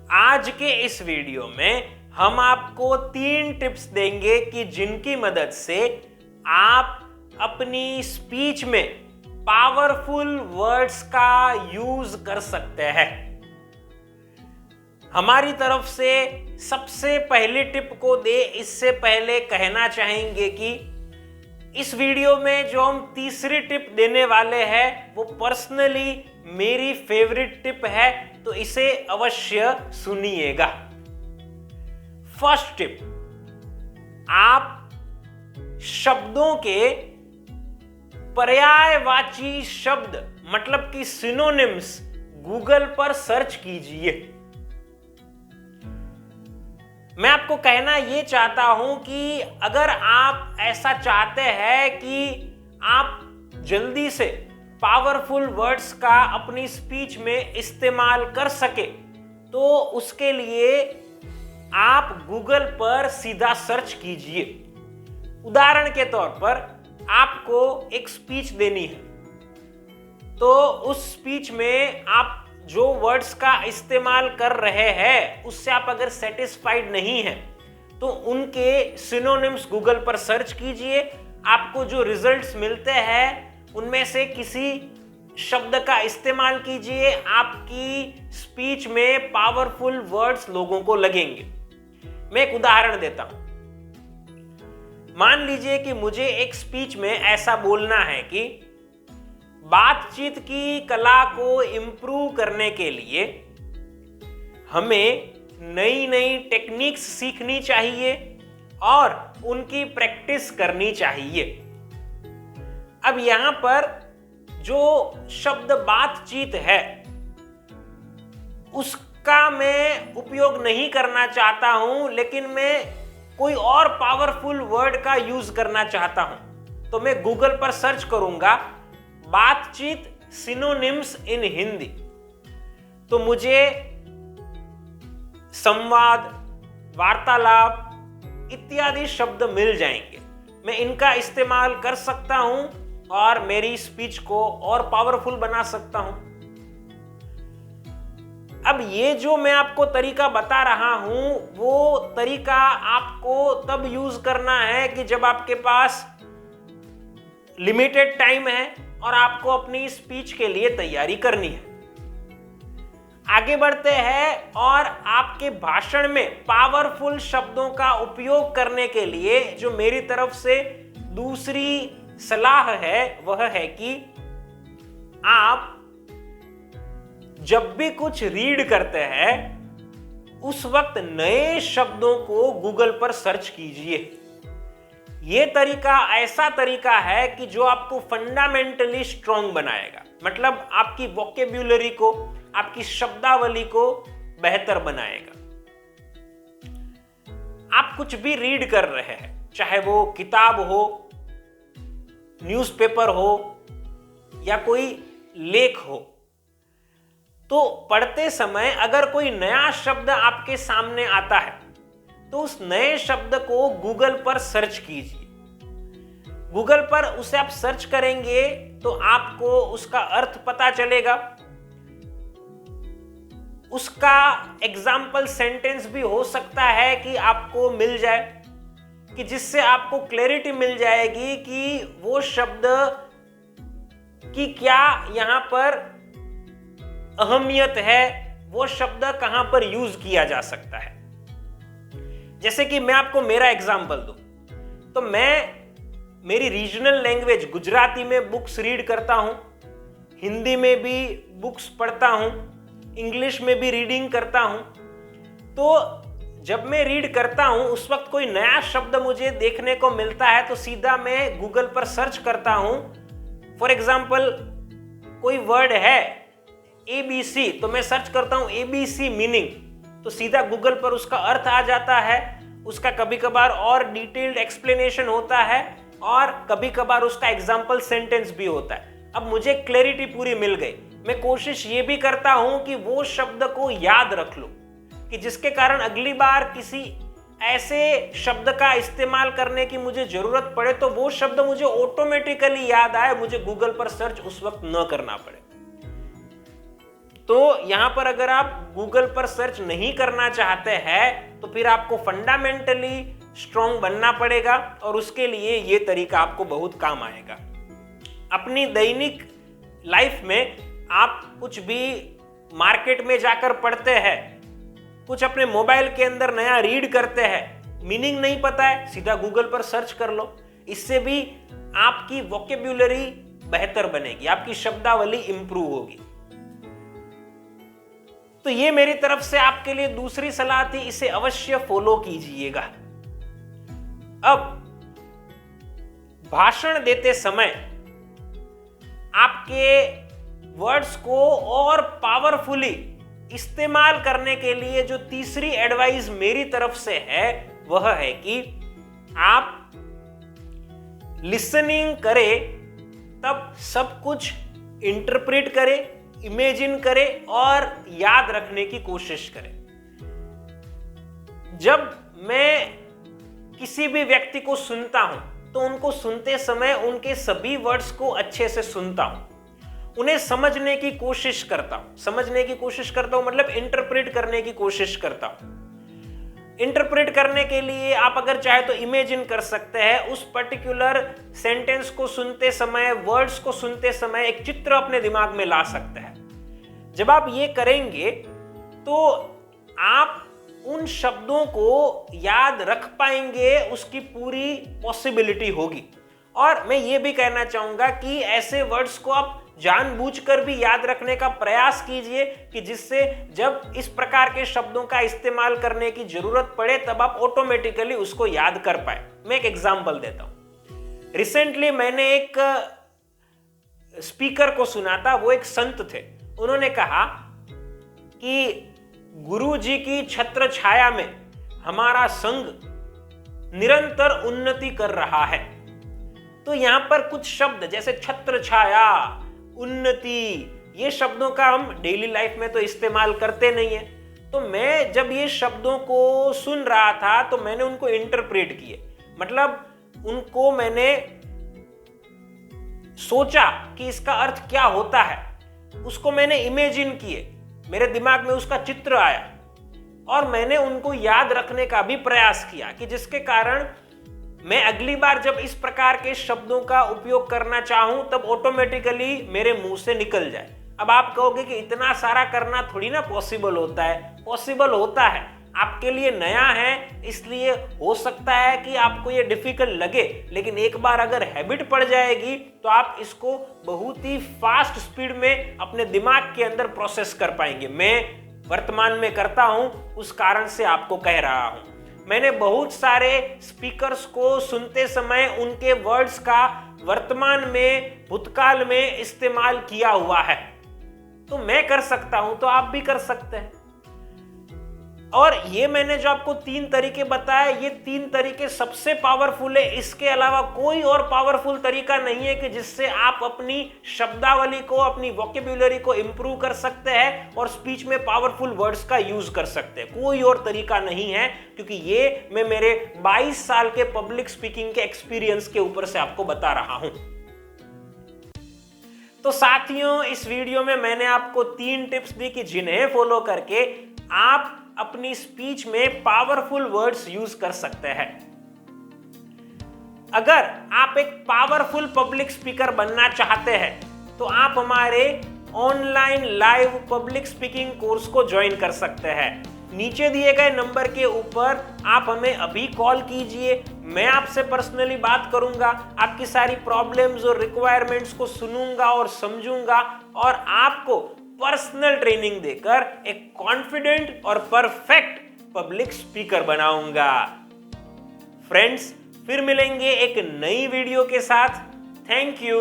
आज के इस वीडियो में हम आपको 3 टिप्स देंगे कि जिनकी मदद से आप अपनी स्पीच में पावरफुल वर्ड्स का यूज कर सकते हैं। हमारी तरफ से सबसे पहली टिप को दे इससे पहले कहना चाहेंगे कि इस वीडियो में जो हम तीसरी टिप देने वाले हैं वो पर्सनली मेरी फेवरेट टिप है, तो इसे अवश्य सुनिएगा। फर्स्ट टिप, आप शब्दों के पर्यायवाची शब्द मतलब कि सिनोनिम्स गूगल पर सर्च कीजिए। मैं आपको कहना यह चाहता हूं कि अगर आप ऐसा चाहते हैं कि आप जल्दी से पावरफुल वर्ड्स का अपनी स्पीच में इस्तेमाल कर सके, तो उसके लिए आप गूगल पर सीधा सर्च कीजिए। उदाहरण के तौर पर आपको एक स्पीच देनी है, तो उस स्पीच में आप जो वर्ड्स का इस्तेमाल कर रहे हैं उससे आप अगर सेटिस्फाइड नहीं हैं, तो उनके सिनोनिम्स गूगल पर सर्च कीजिए। आपको जो रिजल्ट्स मिलते हैं उनमें से किसी शब्द का इस्तेमाल कीजिए, आपकी स्पीच में पावरफुल वर्ड्स लोगों को लगेंगे। मैं एक उदाहरण देता हूं। मान लीजिए कि मुझे एक स्पीच में ऐसा बोलना है कि बातचीत की कला को इम्प्रूव करने के लिए हमें नई नई टेक्निक्स सीखनी चाहिए और उनकी प्रैक्टिस करनी चाहिए। अब यहां पर जो शब्द बातचीत है उसका मैं उपयोग नहीं करना चाहता हूं, लेकिन मैं कोई और पावरफुल वर्ड का यूज करना चाहता हूं, तो मैं गूगल पर सर्च करूंगा बातचीत सिनोनिम्स इन हिंदी। तो मुझे संवाद, वार्तालाप इत्यादि शब्द मिल जाएंगे। मैं इनका इस्तेमाल कर सकता हूं और मेरी स्पीच को और पावरफुल बना सकता हूं। अब ये जो मैं आपको तरीका बता रहा हूं वो तरीका आपको तब यूज करना है कि जब आपके पास लिमिटेड टाइम है और आपको अपनी स्पीच के लिए तैयारी करनी है। आगे बढ़ते हैं और आपके भाषण में पावरफुल शब्दों का उपयोग करने के लिए जो मेरी तरफ से दूसरी सलाह है वह है कि आप जब भी कुछ रीड करते हैं उस वक्त नए शब्दों को गूगल पर सर्च कीजिए। यह तरीका ऐसा तरीका है कि जो आपको फंडामेंटली स्ट्रांग बनाएगा, मतलब आपकी वोकेब्युलरी को, आपकी शब्दावली को बेहतर बनाएगा। आप कुछ भी रीड कर रहे हैं, चाहे वो किताब हो, न्यूज़पेपर हो या कोई लेख हो, तो पढ़ते समय अगर कोई नया शब्द आपके सामने आता है तो उस नए शब्द को गूगल पर सर्च कीजिए। गूगल पर उसे आप सर्च करेंगे तो आपको उसका अर्थ पता चलेगा, उसका एग्जाम्पल सेंटेंस भी हो सकता है कि आपको मिल जाए, कि जिससे आपको क्लैरिटी मिल जाएगी कि वो शब्द की क्या यहां पर अहमियत है, वो शब्द कहां पर यूज किया जा सकता है। जैसे कि मैं आपको मेरा एग्जाम्पल दूं, तो मैं मेरी रीजनल लैंग्वेज गुजराती में बुक्स रीड करता हूं, हिंदी में भी बुक्स पढ़ता हूं, इंग्लिश में भी रीडिंग करता हूं। तो जब मैं रीड करता हूं उस वक्त कोई नया शब्द मुझे देखने को मिलता है तो सीधा मैं गूगल पर सर्च करता हूं। फॉर एग्जाम्पल कोई वर्ड है ABC, तो मैं सर्च करता हूं ABC मीनिंग, तो सीधा गूगल पर उसका अर्थ आ जाता है। उसका कभी कभार और डिटेल्ड एक्सप्लेनेशन होता है और कभी कभार उसका एग्जाम्पल सेंटेंस भी होता है। अब मुझे क्लैरिटी पूरी मिल गई। मैं कोशिश ये भी करता हूं कि वो शब्द को याद रख लूं, कि जिसके कारण अगली बार किसी ऐसे शब्द का इस्तेमाल करने की मुझे जरूरत पड़े तो वो शब्द मुझे ऑटोमेटिकली याद आए, मुझे गूगल पर सर्च उस वक्त न करना पड़े। तो यहां पर अगर आप गूगल पर सर्च नहीं करना चाहते हैं तो फिर आपको फंडामेंटली स्ट्रांग बनना पड़ेगा और उसके लिए ये तरीका आपको बहुत काम आएगा। अपनी दैनिक लाइफ में आप कुछ भी मार्केट में जाकर पढ़ते हैं, कुछ अपने मोबाइल के अंदर नया रीड करते हैं, मीनिंग नहीं पता है, सीधा गूगल पर सर्च कर लो। इससे भी आपकी वोकेब्युलरी बेहतर बनेगी, आपकी शब्दावली इंप्रूव होगी। तो ये मेरी तरफ से आपके लिए दूसरी सलाह थी, इसे अवश्य फॉलो कीजिएगा। अब भाषण देते समय आपके वर्ड्स को और पावरफुली इस्तेमाल करने के लिए जो तीसरी एडवाइस मेरी तरफ से है वह है कि आप लिसनिंग करें तब सब कुछ इंटरप्रेट करें, इमेजिन करें और याद रखने की कोशिश करें। जब मैं किसी भी व्यक्ति को सुनता हूं तो उनको सुनते समय उनके सभी वर्ड्स को अच्छे से सुनता हूं, उन्हें समझने की कोशिश करता हूं मतलब इंटरप्रेट करने की कोशिश करता हूं। इंटरप्रेट करने के लिए आप अगर चाहे तो इमेजिन कर सकते हैं, उस पर्टिकुलर सेंटेंस को सुनते समय, वर्ड्स को सुनते समय एक चित्र अपने दिमाग में ला सकते हैं। जब आप ये करेंगे तो आप उन शब्दों को याद रख पाएंगे, उसकी पूरी पॉसिबिलिटी होगी। और मैं ये भी कहना चाहूंगा कि ऐसे वर्ड्स को आप जानबूझकर भी याद रखने का प्रयास कीजिए कि जिससे जब इस प्रकार के शब्दों का इस्तेमाल करने की जरूरत पड़े तब आप ऑटोमेटिकली उसको याद कर पाए। मैं एक एग्जांपल देता हूं। रिसेंटली मैंने एक स्पीकर को सुना था, वो एक संत थे। उन्होंने कहा कि गुरु जी की छत्र छाया में हमारा संघ निरंतर उन्नति कर रहा है। तो यहां पर कुछ शब्द जैसे छत्र छाया, उन्नति, ये शब्दों का हम डेली लाइफ में तो इस्तेमाल करते नहीं है। तो मैं जब ये शब्दों को सुन रहा था तो मैंने उनको इंटरप्रेट किए, मतलब उनको मैंने सोचा कि इसका अर्थ क्या होता है, उसको मैंने इमेजिन किए, मेरे दिमाग में उसका चित्र आया और मैंने उनको याद रखने का भी प्रयास किया कि जिसके कारण मैं अगली बार जब इस प्रकार के शब्दों का उपयोग करना चाहूं तब ऑटोमेटिकली मेरे मुंह से निकल जाए। अब आप कहोगे कि इतना सारा करना थोड़ी ना पॉसिबल होता है। पॉसिबल होता है, आपके लिए नया है इसलिए हो सकता है कि आपको ये डिफिकल्ट लगे, लेकिन एक बार अगर हैबिट पड़ जाएगी तो आप इसको बहुत ही फास्ट स्पीड में अपने दिमाग के अंदर प्रोसेस कर पाएंगे। मैं वर्तमान में करता हूं, उस कारण से आपको कह रहा हूं। मैंने बहुत सारे स्पीकर्स को सुनते समय उनके वर्ड्स का वर्तमान में, भूतकाल में इस्तेमाल किया हुआ है। तो मैं कर सकता हूं तो आप भी कर सकते हैं। और ये मैंने जो आपको 3 तरीके बताए, ये 3 तरीके सबसे पावरफुल है। इसके अलावा कोई और पावरफुल तरीका नहीं है कि जिससे आप अपनी शब्दावली को, अपनी वोकेब्युलरी को इंप्रूव कर सकते हैं और स्पीच में पावरफुल वर्ड्स का यूज कर सकते हैं। कोई और तरीका नहीं है, क्योंकि ये मैं मेरे 22 साल के पब्लिक स्पीकिंग के एक्सपीरियंस के ऊपर से आपको बता रहा हूं। तो साथियों, इस वीडियो में मैंने आपको 3 टिप्स दी कि जिन्हें फॉलो करके आप अपनी स्पीच में पावरफुल वर्ड्स यूज कर सकते हैं। अगर आप एक पावरफुल पब्लिक स्पीकर बनना चाहते हैं तो आप हमारे online live public speaking course को ज्वाइन कर सकते हैं। नीचे दिए गए नंबर के ऊपर आप हमें अभी कॉल कीजिए, मैं आपसे पर्सनली बात करूंगा, आपकी सारी प्रॉब्लम्स और रिक्वायरमेंट्स को सुनूंगा और समझूंगा और आपको पर्सनल ट्रेनिंग देकर एक कॉन्फिडेंट और परफेक्ट पब्लिक स्पीकर बनाऊंगा। फ्रेंड्स, फिर मिलेंगे एक नई वीडियो के साथ। Thank you.